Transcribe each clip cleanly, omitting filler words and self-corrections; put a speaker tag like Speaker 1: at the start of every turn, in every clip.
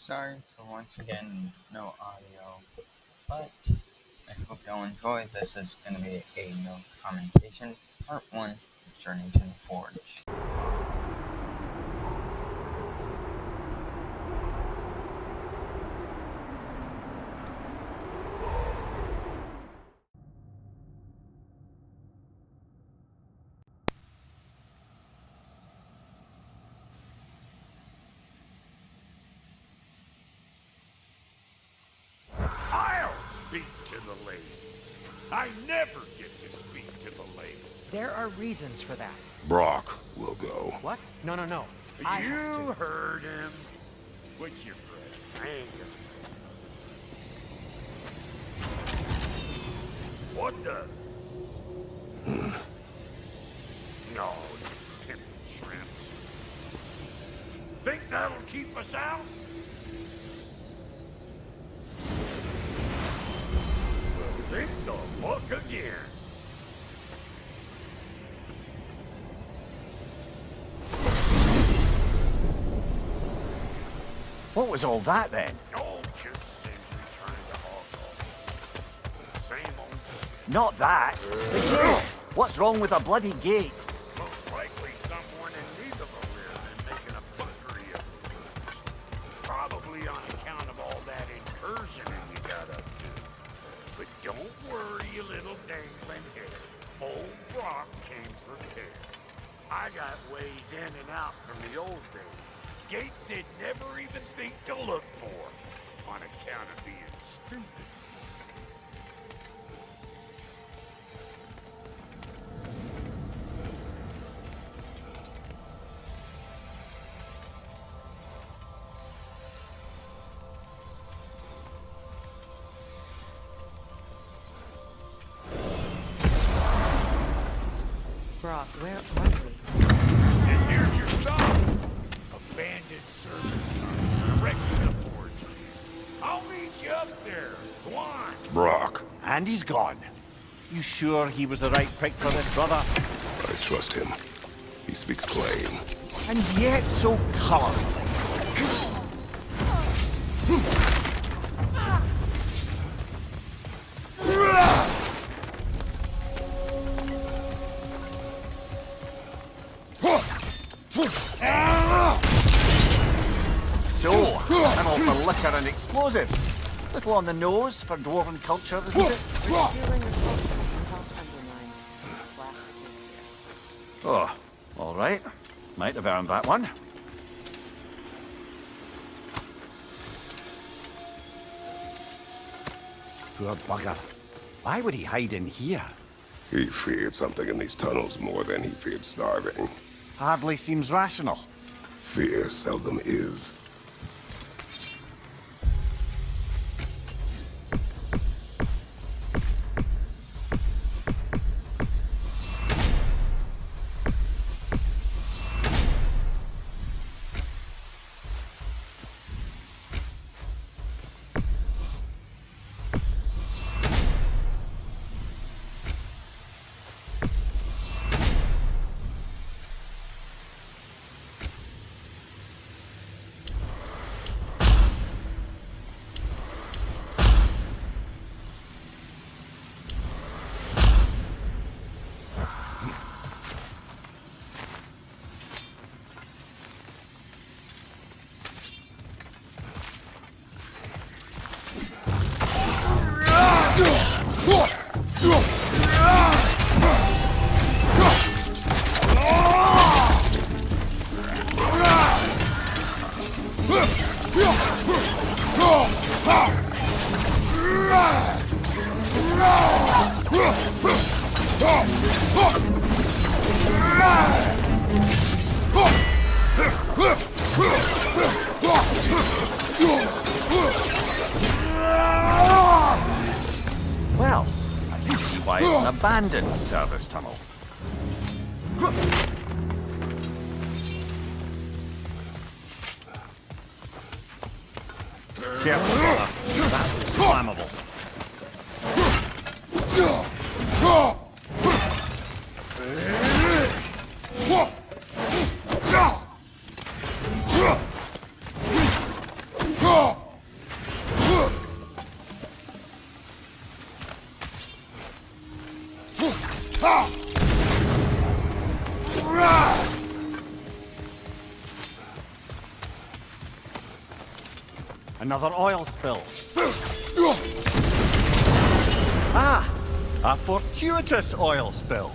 Speaker 1: Sorry for once again no audio, but I hope y'all enjoy. This is going to be a no commentation part 1, Journey to the Forge.
Speaker 2: Speak to the lady. I never get to speak to the lady.
Speaker 3: There are reasons for that.
Speaker 4: Brock will go.
Speaker 3: What? No.
Speaker 2: You heard him. What's your friend? I ain't gonna... What the? No, you pimpin' shrimps. Think that'll keep us out? Think the fuck again.
Speaker 5: What was all that then?
Speaker 2: Oh, just Sindri trying to hog off. Same old.
Speaker 5: Not that. The gate. What's wrong with a bloody gate?
Speaker 2: Most likely someone in need of a rear and making a fuckery of moves. Probably on account of all that incursioning you got up to. But don't worry, you little dangling hair. Old Brock came prepared. I got ways in and out from the old days. Gates they'd never even think to look for, on account of being stupid.
Speaker 3: Brock, where are we?
Speaker 2: And here's your stop. Abandoned service tunnel, direct to the forge. I'll meet you up there. Go on.
Speaker 4: Brock,
Speaker 5: And he's gone. You sure he was the right pick for this, brother?
Speaker 4: I trust him. He speaks plain.
Speaker 5: And yet so colorful. So, I'm all for liquor and explosives. Little on the nose for dwarven culture, isn't it?
Speaker 3: Refueling the culture can help undermine classic history.
Speaker 5: Oh, all right. Might have earned that one. Poor bugger. Why would he hide in here?
Speaker 4: He feared something in these tunnels more than he feared starving.
Speaker 5: Hardly seems rational.
Speaker 4: Fear seldom is.
Speaker 5: Well, I can see why it's an abandoned service tunnel. Careful, brother. That was flammable. Another oil spill. Ah! A fortuitous oil spill.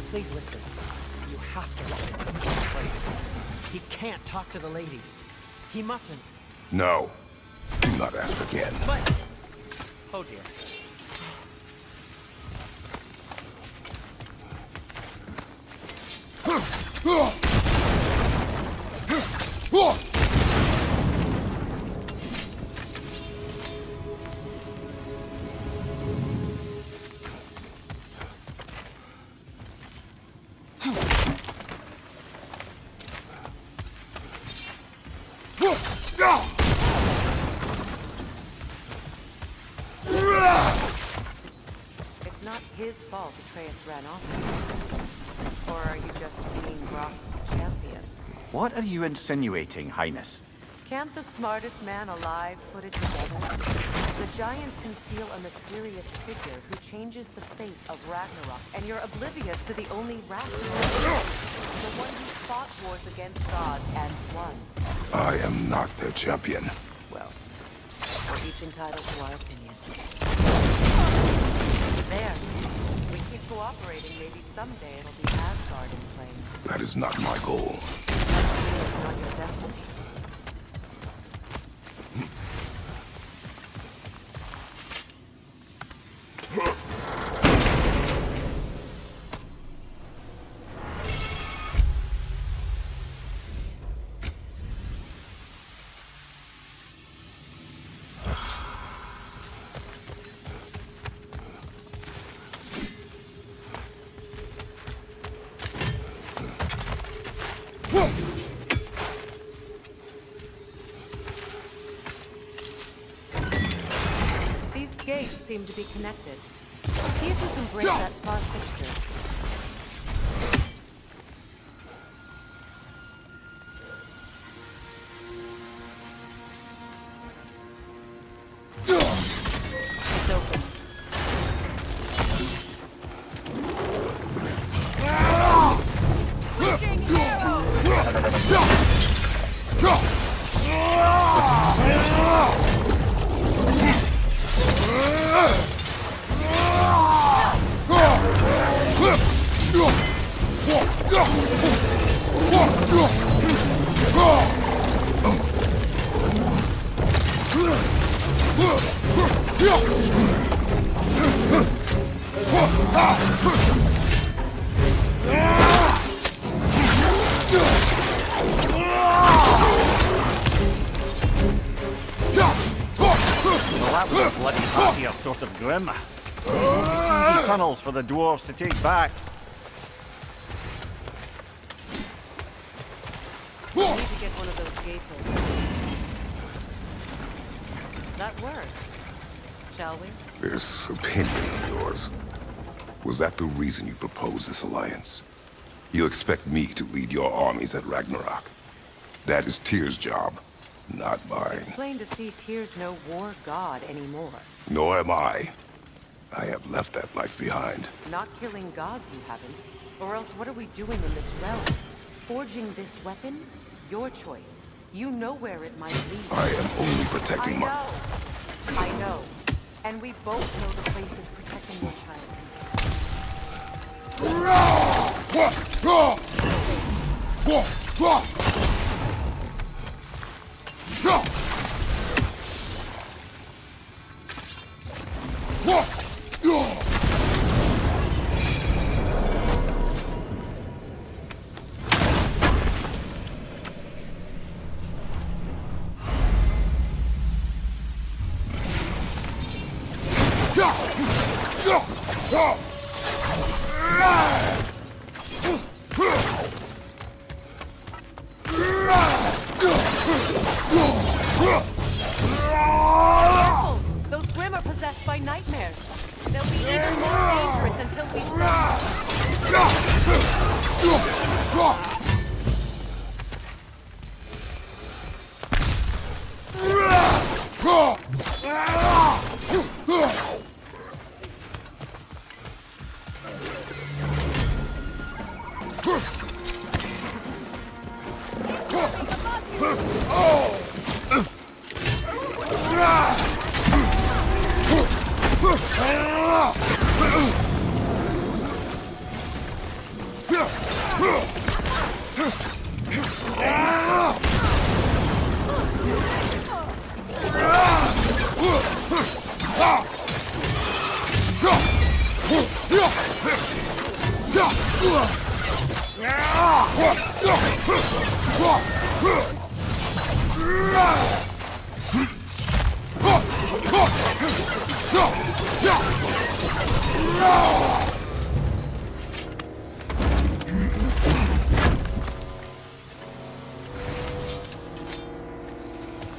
Speaker 6: Please listen. You have to let him play. He can't talk to the lady. He mustn't.
Speaker 4: No. Do not ask again.
Speaker 6: But... Oh dear.
Speaker 3: It's not his fault Atreus ran off. Or are you just being Brock's champion?
Speaker 5: What are you insinuating, Highness?
Speaker 3: Can't the smartest man alive put it together? The giants conceal a mysterious figure who changes the fate of Ragnarok, and you're oblivious to the only Ragnarok. The one who fought wars against gods and won.
Speaker 4: I am not their champion.
Speaker 3: Well, we're each entitled to our opinion. There. We keep cooperating, maybe someday it'll be Asgard in flames.
Speaker 4: That is not my goal.
Speaker 3: It's not your destiny. These gates seem to be connected. See if you can break that far fixture. It's open.
Speaker 5: Well, that was a bloody party sort of grim. Easy tunnels for the dwarves to take back.
Speaker 3: We need to get one of those gates open. That worked. Shall we?
Speaker 4: This opinion of yours, was that the reason you proposed this alliance? You expect me to lead your armies at Ragnarok? That is Tyr's job, not mine.
Speaker 3: Plain to see Tyr's no war god anymore.
Speaker 4: Nor am I. I have left that life behind.
Speaker 3: Not killing gods, you haven't. Or else what are we doing in this realm? Forging this weapon? Your choice. You know where it might lead.
Speaker 4: I am only protecting my...
Speaker 3: I know. And we both know the place is protecting your child. Those Grimm are possessed by nightmares. They'll be even more dangerous until we stop.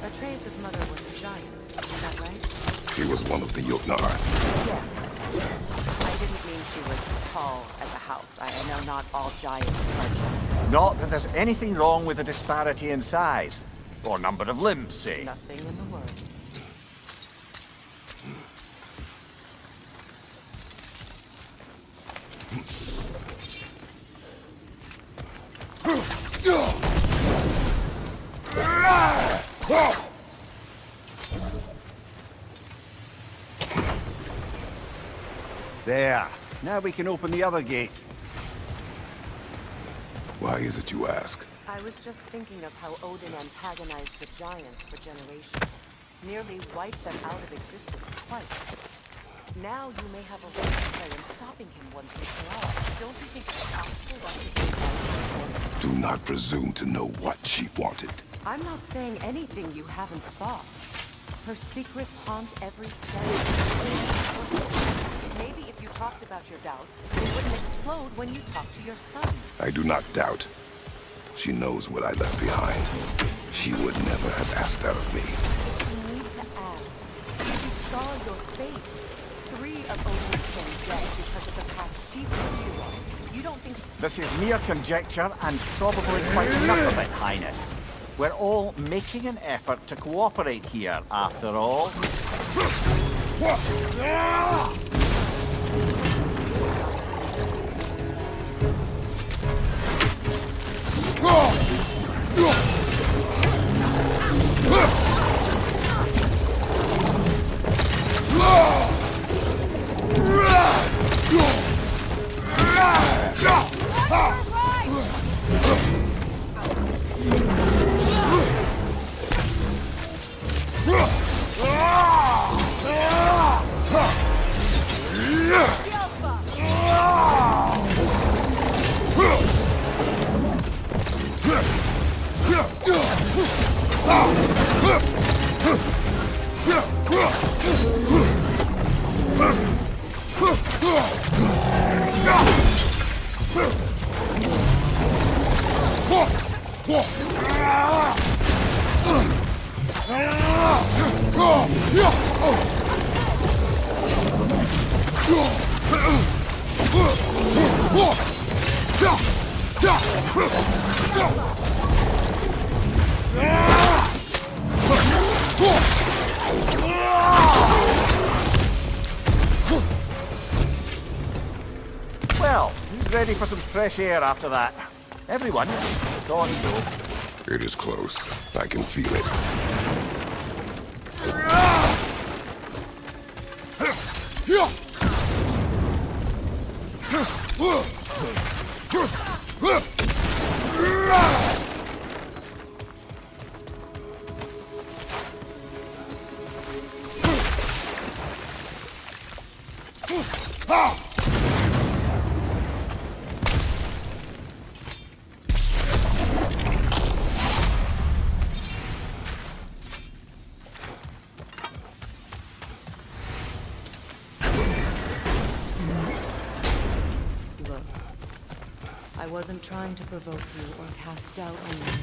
Speaker 3: Atreus' mother was a giant, is that right?
Speaker 4: She was one of the Jotnar.
Speaker 3: Yes. I didn't mean she was tall as a house. I know not all giants are giants.
Speaker 5: Not that there's anything wrong with the disparity in size. Or number of limbs, say.
Speaker 3: Nothing in the world.
Speaker 5: There. Now we can open the other gate.
Speaker 4: Why is it you ask?
Speaker 3: I was just thinking of how Odin antagonized the giants for generations. Nearly wiped them out of existence twice. Now you may have a role to play in stopping him once and for all. Don't you think it's possible that this is
Speaker 4: Do not presume to know what she wanted.
Speaker 3: I'm not saying anything you haven't thought. Her secrets haunt every step. Maybe if you talked about your doubts, they wouldn't explode when you talk to your son.
Speaker 4: I do not doubt. She knows what I left behind. She would never have asked that of me.
Speaker 3: You need to ask. You saw your fate. 3 of Odin's kin dead because of the path she put you on. You don't think...
Speaker 5: This is mere conjecture and probably quite enough of it, Highness. We're all making an effort to cooperate here, after all. ready for some fresh air after that. Everyone, thought so.
Speaker 4: It is close. I can feel it.
Speaker 3: Look, I wasn't trying to provoke you or cast doubt on you.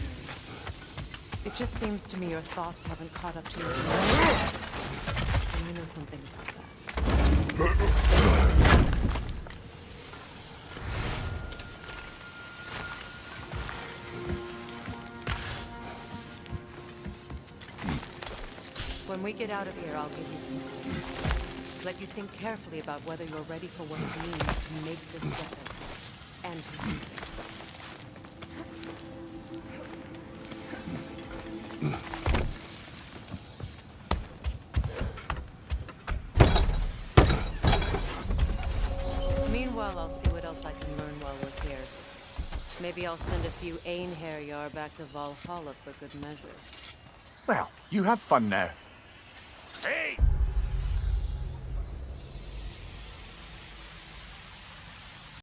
Speaker 3: It just seems to me your thoughts haven't caught up to your feelings. And you know something about that. When we get out of here, I'll give you some space. Let you think carefully about whether you're ready for what it means to make this weapon and to use it. Meanwhile, I'll see what else I can learn while we're here. Maybe I'll send a few Einherjar back to Valhalla for good measure.
Speaker 5: Well, you have fun now.
Speaker 2: Hey,